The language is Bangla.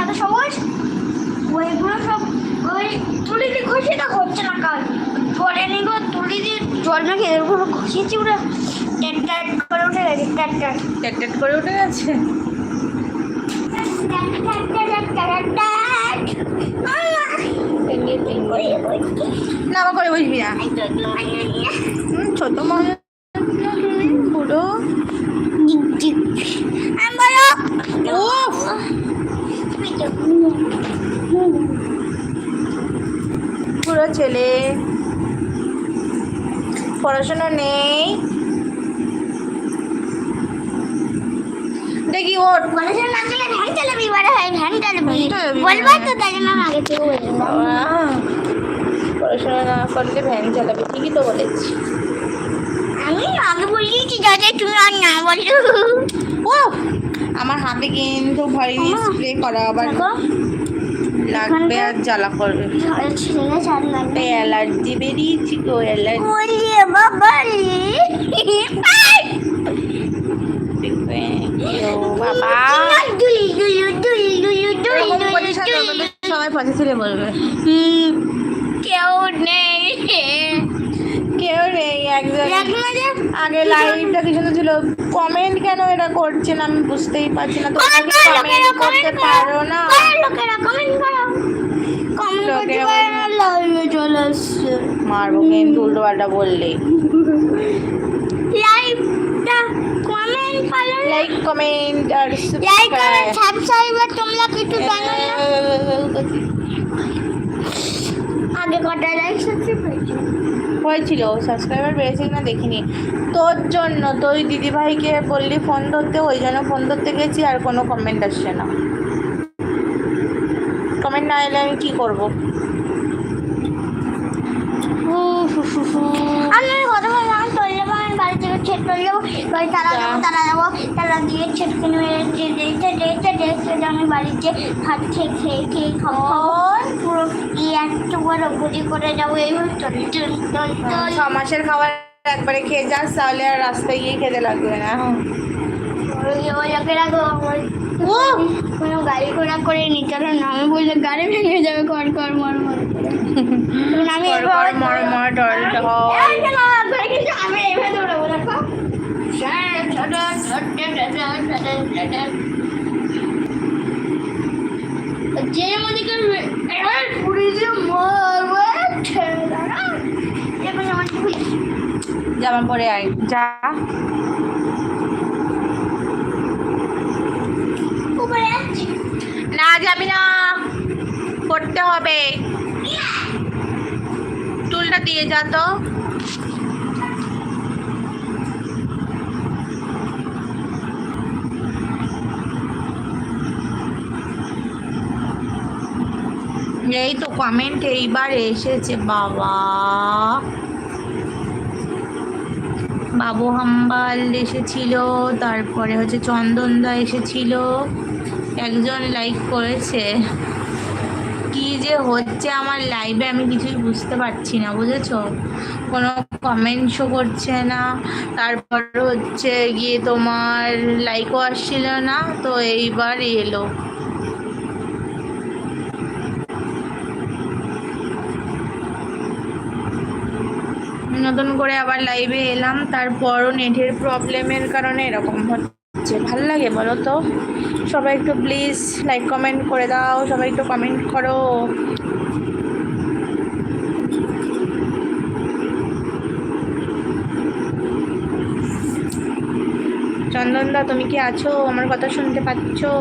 পাতা সবুজ ওইগুলো সব ওই তুলি দিয়ে ঘষে না হচ্ছে না কাজ পরে নিব তুলি দিয়ে জল মেখে এরকম ঘষিয়েছি ওরা ট্যাট ট্যাট করে উঠে গেছে ট্যাট ট্যাট ট্যাট ট্যাট করে উঠে গেছে। না আবার করে বসবি না, ছোট মনে পুরো পুরো ছেলে পড়াশোনা নেই। দেখি ওর পড়াশোনা না করলে ভ্যান চালাবি বড় হয় ভ্যান চালাবি বলবো তো তাই জন্য আমি আগে থেকে বলে দিলাম পড়াশোনা না করলে ভ্যান চালাবে, ঠিকই তো বলেছি। আমি আগে বলিয়েছি যাতে তুমি আর না বলো ও আমার হাতে কিন্তু ভয়েস স্প্রে করা আবার লাগবে আর জ্বালা করবে, ছেলে ছাড় লাগবে অ্যালার্জি বেরিয়েছি গো, অ্যালার্জি বলিয়ে বাবা বাবা দুই দুই দুই দুই দুই সবাই পজিটিভে বলবে কেউ নেই কেউ নেই। একজন আগে লাইভটা কি সুন্দর ছিল, কমেন্ট কেন এরা করছে না আমি বুঝতেই পারছি না। তোমরা কি কমেন্ট করতে পারো না? লোকেরা কমেন্ট করো কমেন্ট করতে পারো না লাইভে চলে আসছে মারবো কিন্তু উল্টো পাল্টা বললেই। লাইভটা কমেন্ট করো লাইক কমেন্ট আর লাইক করো সাবস্ক্রাইবার তোমরা কিছু জানো না আগে কটা লাইক সাবস্ক্রাইব হয়েছিল, সাবস্ক্রাইবার বেড়েছে কিনা দেখিনি। তোর জন্য তুই দিদিভাইকে বললি ফোন ধরতে, ওই জন্য ফোন ধরতে গেছি আর কোনো কমেন্ট আসছে না। কমেন্ট না এলে আমি কী করবো? আমি কথা বললাম আমি চলে যাবো আমি বাড়ি থেকে ছেট চলে যাবো বাড়ি তারা যাবো তারা দিয়ে ছেট কিনে দেখতে আমি বাড়িতে ভাত খেয়ে খাবো পুরো একটু বড় বুঝি করে যাবো এইভাবে চলে 6 মাসের খাবার একবারে খেয়ে যাস তাহলে আর রাস্তায় গিয়ে খেতে লাগবে না। কোনো গাড়ি ঘোড়া করে নি চলো না আমি বললে গাড়ি ভেঙে যাবে কর মর আমি আমি এইভাবে দৌড়াবো দেখো যে আমাদেরকে পুলিশে মারবে জামা পরে আয় যা। না যাবি না, করতে হবে। টুলটা দিয়ে যা তো। এই তো কমেন্ট এইবার এসেছে বাবা। বাবু হাম্বাল এসেছিল, তারপরে হচ্ছে চন্দনদা এসেছিল, একজন লাইক করেছে। কি যে হচ্ছে আমার লাইভে আমি কিছুই বুঝতে পারছি না, বুঝেছো? কোনো কমেন্ট শো করছে না, তারপর হচ্ছে গিয়ে তোমার লাইকও আসছিল না, তো এইবার এলো। নতুন করে আবার লাইভে এলাম, তারপরও নেটের প্রবলেমের কারণে এরকম হচ্ছে। ভালো লাগে বলো তো? সবাই একটু প্লিজ লাইক কমেন্ট করে দাও, সবাই একটু কমেন্ট করো। চন্দনদা তুমি কি আছো? আমার কথা শুনতে পাচ্ছো?